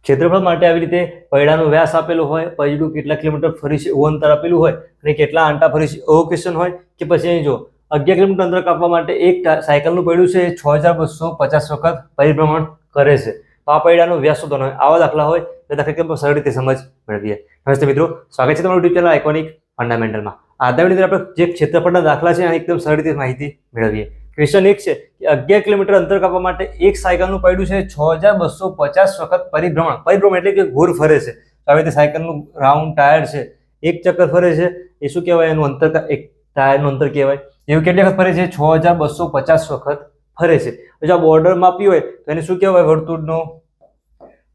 ક્ષેત્રફળ માટે આવી રીતે પૈડાનો વ્યાસ આપેલો હોય, પૈડું કેટલા કિલોમીટર ફરી છે એવું અંતર આપેલું હોય અને કેટલા આંટા ફરી છે એવો ક્વેશ્ચન હોય કે પછી અહીં જો 11 કિલોમીટર અંતર કાપવા માટે એક સાયકલનું પૈડું છે 6250 વખત પરિભ્રમણ કરે છે. તો આ પૈડાનો વ્યાસ શોધવાનો હોય. આવા દાખલા હોય તો દાખલા સરળ રીતે સમજ મેળવીએ. નમસ્તે મિત્રો, સ્વાગત છે તમારું યુટ્યુબ ચેનલ આઇકોનિક ફંડામેન્ટલમાં. આજના વિડીયોની અંદર આપણે જે ક્ષેત્રફળના દાખલા છે એકદમ સરળ રીતે માહિતી મેળવીએ. ક્વેશ્ચન એક છે કે 11 કિલોમીટર અંતર કાપવા માટે એક સાયકલનું પૈડું છે 6250 વખત પરિભ્રમણ એટલે કે ઘૂર ફરે છે. તો આવી રીતે સાયકલનું રાઉન્ડ ટાયર છે એક ચક્કર ફરે છે, એ શું કહેવાય? એનું અંતર, એક ટાયરનું અંતર કહેવાય. એવું કેટલી વખત ફરે છે? 6250 વખત ફરે છે. જો આ બોર્ડર માપી હોય તો એને શું કહેવાય? વર્તુળનો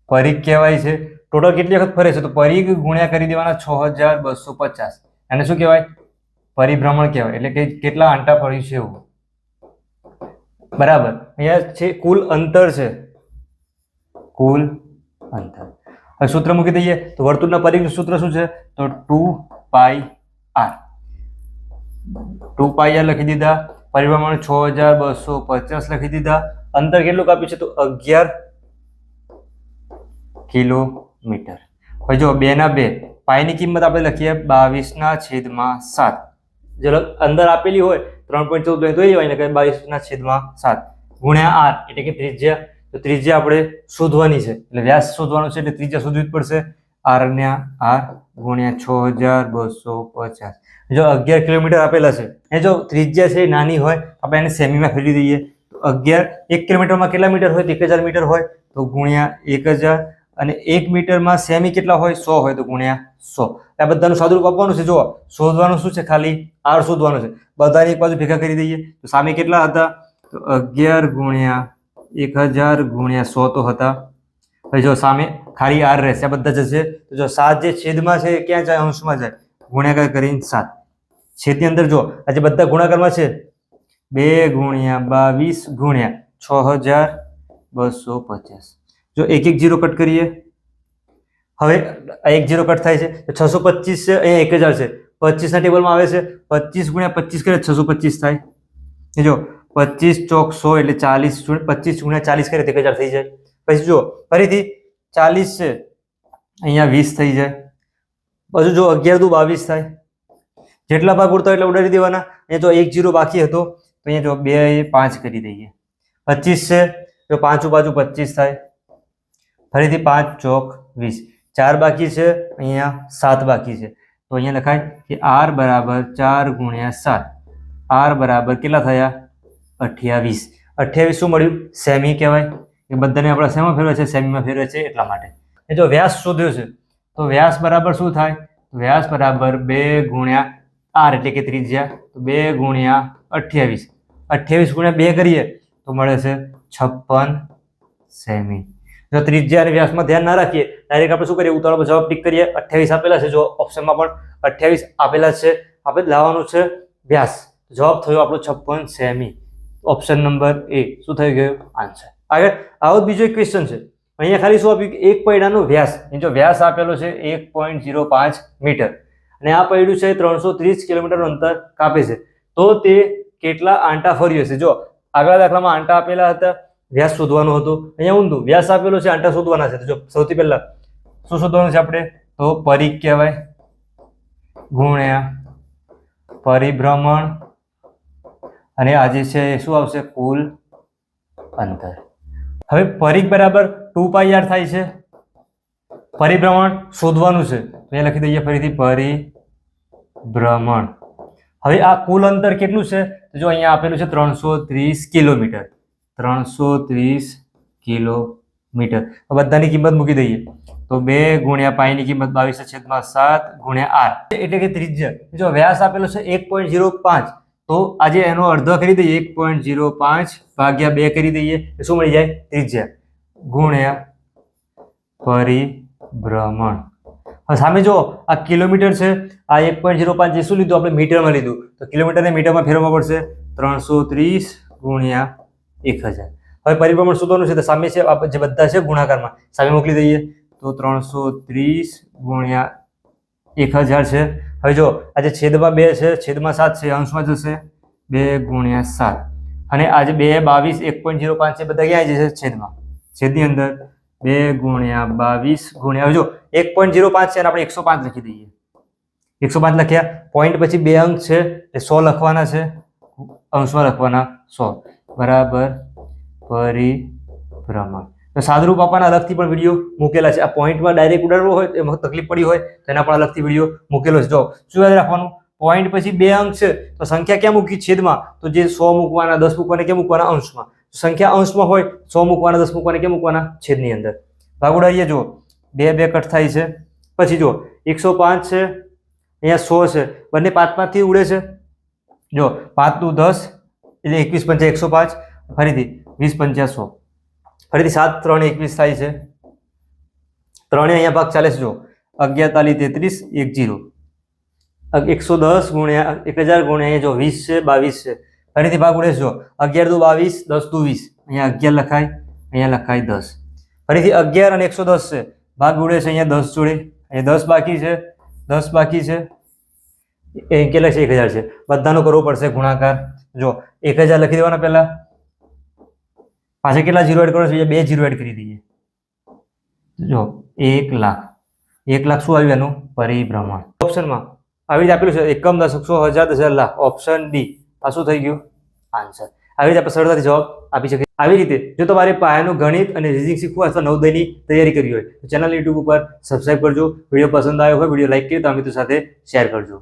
પરિઘ કહેવાય છે. ટોટલ કેટલી વખત ફરે છે? તો પરિઘ ગુણ્યા કરી દેવાના 6250. એને શું કહેવાય? પરિભ્રમણ કહેવાય. એટલે કે કેટલા આંટા ફરી છે એવું. બરાબર. અહીંયા છે કુલ અંતર છે, કુલ અંતર. હવે સૂત્ર મૂકી દઈએ તો વર્તુળના પરિઘનું સૂત્ર શું છે? તો 2πr. 2πr લખી દીધા. પરિભ્રમણ 6250 લખી દીધા. અંતર કેટલું કાપ્યું છે? તો 11 કિલોમીટર. હવે જો 2 ના 2, પાઈની કિંમત આપણે લખીએ 22/7. જો અંદર આપેલી હોય 3.14 તો એ હોય ને કે 22/7 ગુણ્યા r એટલે કે ત્રિજ્યા. તો ત્રિજ્યા આપણે શોધવાની છે, એટલે વ્યાસ શોધવાનો છે એટલે ત્રિજ્યા શોધવી જ પડશે. r ને r ગુણ્યા 6250. જો 11 કિલોમીટર આપેલા છે, એ જો ત્રિજ્યા છે નાની હોય આપણે એને સેમીમાં ફેરવી દઈએ તો 11, 1 કિલોમીટરમાં કેટલા મીટર હોય? તો 1000 મીટર હોય, તો ગુણ્યા 1000. અને 1 મીટરમાં સેમી કેટલા હોય? 100 હોય, તો ગુણ્યા 100. આ બધાનું સાદુરૂપ આપવાનું છે. જો શોધવાનું શું છે? ખાલી r શોધવાનું છે. બધાની એક બાજુ ભેગા કરી દઈએ તો સામે કેટલા હતા? તો 11 ગુણ્યા 1000 ગુણ્યા 100 તો હતા. હવે જો સામે ખાલી r રહેશે, આ બધા જશે. તો જો 7 જે છેદમાં છે ક્યાં જાય? અંશમાં જાય. ગુણાકાર કરીને 7. છેદની અંદર જો આ જે બધા ગુણાકારમાં છે 2 ગુણ્યા 22 ગુણ્યા 6250. જો એક એક જીરો કટ કરીએ, હવે આ એક જીરો કટ થાય છે તો 625 છે, અહીંયા 1000 છે. 25 ના ટેબલમાં આવે છે 25 ગુણ્યા 25 કરે 625 થાય. જો 25 ચોક 100 એટલે 40, 25 ગુણ્યા 40 કરે 1000 થઈ જાય. પછી જો ફરીથી 40 છે, અહીંયા 20 થઈ જાય. પછી જો 11 દુ 22 થાય. જેટલા ભાગ ઉડતા એટલે ઉડાડી દેવાના. અહીંયા જો એક જીરો બાકી હતો તો અહીંયા જો 2 5 કરી દઈએ. 25 છે, જો 5 બાજુ 25 થાય. ફરીથી 5 ચોક 20. 4 બાકી છે, અહીંયા 7 બાકી છે. તો અહીંયા લખાય કે r બરાબર 4 ગુણ્યા 7. r બરાબર કેટલા થયા? 28. 28 શું મળ્યું? સેમી કહેવાય. એ બધાને આપણે શેમાં ફેરવે છે? સેમીમાં ફેરવે છે એટલા માટે. એ જો વ્યાસ શોધ્યો છે તો વ્યાસ બરાબર શું થાય? વ્યાસ બરાબર 2 ગુણ્યા r એટલે કે ત્રિજ્યા. તો 2 ગુણ્યા 28. 28 ગુણ્યા 2 કરીએ તો મળે છે 56 સેમી. જો ત્રિજ્યા અને વ્યાસમાં ધ્યાન ના રાખીએ, ડાયરેક્ટ આપણે શું કરીએ? ઉતાવળમાં જવાબ ટીક કરીએ. 28 આપેલા છે, જો ઓપ્શનમાં પણ 28 આપેલા છે. આપણે લાવવાનું છે વ્યાસ. જવાબ થયો આપણો 56 સેમી. ઓપ્શન નંબર એ શું થઈ ગયો? આન્સર. આગળ આવો બીજો એક ક્વેશ્ચન છે. અહીંયા ખાલી શું આપ્યું? એક પૈડાનો વ્યાસ. જો વ્યાસ આપેલો છે 1.05 મીટર અને આ પૈડું છે 330 કિલોમીટર અંતર કાપે છે. તો તે કેટલા આંટા ફર્યો છે? જો આગલા દાખલામાં આંટા આપેલા હતા, વ્યાસ શોધવાનો હતો. અહીંયા ઊંધું વ્યાસ આપેલો છે, આંટા શોધવાના છે. તો જો સૌથી પહેલા શું શોધવાનું છે આપણે? તો પરિઘ કહેવાય ગુણ્યા પરિભ્રમણ અને આજે છે શું આવશે? કુલ અંતર. હવે પરિઘ બરાબર 2πr થાય છે. પરિભ્રમણ શોધવાનું છે, અહીંયા લખી દઈએ ફરીથી પરિભ્રમણ. હવે આ કુલ અંતર કેટલું છે? તો જો અહીંયા આપેલું છે 330 કિલોમીટર. 330 કિલોમીટર. બધાની કિંમત મૂકી દઈએ તો 2 ગુણ્યા પાઈની કિંમત 22/7 ગુણ્યા r એટલે કે ત્રિજ્યા. જો વ્યાસ આપેલો છે 1.05 તો આજે એનો અડધો કરી દઈએ. 1.05 ભાગ્યા 2 કરી દઈએ તો શું મળી જાય? ત્રિજ્યા ગુણ્યા પરિભ્રમણ. હવે સામે જો આ કિલોમીટર છે, આ 1.05 જે શું લીધું આપણે? મીટરમાં લીધું. તો કિલોમીટરને મીટરમાં ફેરવવા પડશે. 330 ગુણ્યા 1000. હવે પરિભ્રમણ શોધવાનું છે તો સામે છે જે બધા છે ગુણાકારમાં સામે મોકલી દઈએ તો 330 ગુણ્યા 1000 છે. હવે જો આજે છેદમાં 2 છે, છેદમાં 7 છે, અંશમાં જશે 2 ગુણ્યા 7. અને આજે 2 22 1.05 છે, બધા ક્યાં આવી જશે? છેદમાં. છેદની અંદર 2 ગુણ્યા 22 ગુણ્યા જો 1.05 છે અને આપણે 105 લખી દઈએ. 105 લખ્યા. પોઈન્ટ પછી 2 અંક છે એટલે 100 લખવાના છે, અંશમાં લખવાના 100 બરાબર પરિભ્રમણ. તો સાદુરૂપ આપવાના અલગથી પણ વિડીયો મૂકેલા છે. આ પોઈન્ટમાં ડાયરેક્ટ ઉડાડવો હોય એમાં તકલીફ પડી હોય તો એના પણ અલગથી વિડીયો મૂકેલો છે. જો શું યાદ રાખવાનું, પોઈન્ટ પછી 2 અંક છે તો સંખ્યા ક્યાં મૂકી? છેદમાં. તો જે 100 મૂકવાના, 10 મૂકવાના ક્યાં મૂકવાના? અંશમાં. સંખ્યા અંશમાં હોય 100 મૂકવાના, 10 મૂકવાના ક્યાં મૂકવાના? છેદની અંદર. ભાગ ઉડાડીએ. જો 2 2 કટ થાય છે. પછી જો 105 છે, અહીંયા 100 છે, બંને 5 5 થી ઉડે છે. જો 5 નું 10 એટલે 21 5 105, ફરીથી 20 5 100, ફરીથી 7 3 21 થાય છે. 3 અહીંયા ભાગ ચાલે છે. જો 11 તાલી 33 1 0, 110 ગુણ્યા 1000 ગુણ્યા અહીંયા જો 20 છે, 22 છે, ફરીથી ભાગ ઉડે છે. જો 11 દુ 22, 10 દુ 20, અહીંયા 11 લખાય, અહીંયા લખાય 10, ફરીથી 11 અને 110 છે, ભાગ ઉડે છે અહીંયા 10 જોડે, અહીંયા 10 બાકી છે, 10 બાકી છે, એ કેટલા છે? 1000 છે. બધાનો કરવો પડશે ગુણાકાર. જો 1000 લખી દેવાના પહેલા, પાછળ કેટલા 0 એડ કરવાના છે? 2 0 એડ કરી દઈએ. જો 1 લાખ. 1 લાખ શું આવ્યું? એનું પરિભ્રમણ. ઓપ્શનમાં આવી રીતે આપેલું છે, એકમ, દશક, 100, 1000, 10,000, લાખ. Option D. આ શું થઈ ગયું? આન્સર. આવી રીતે આપણે સરળતાથી જવાબ આપી શકીએ. આવી રીતે જો તમારે પાયાનું ગણિત અને રીઝનિંગ શીખવું અથવા નવોદયની તૈયારી કરવી હોય તો ચેનલ YouTube ઉપર સબસ્ક્રાઇબ કરજો. વિડીયો પસંદ આવ્યો હોય, વિડીયો લાઈક કરી તમારા મિત્રો સાથે શેર કરજો.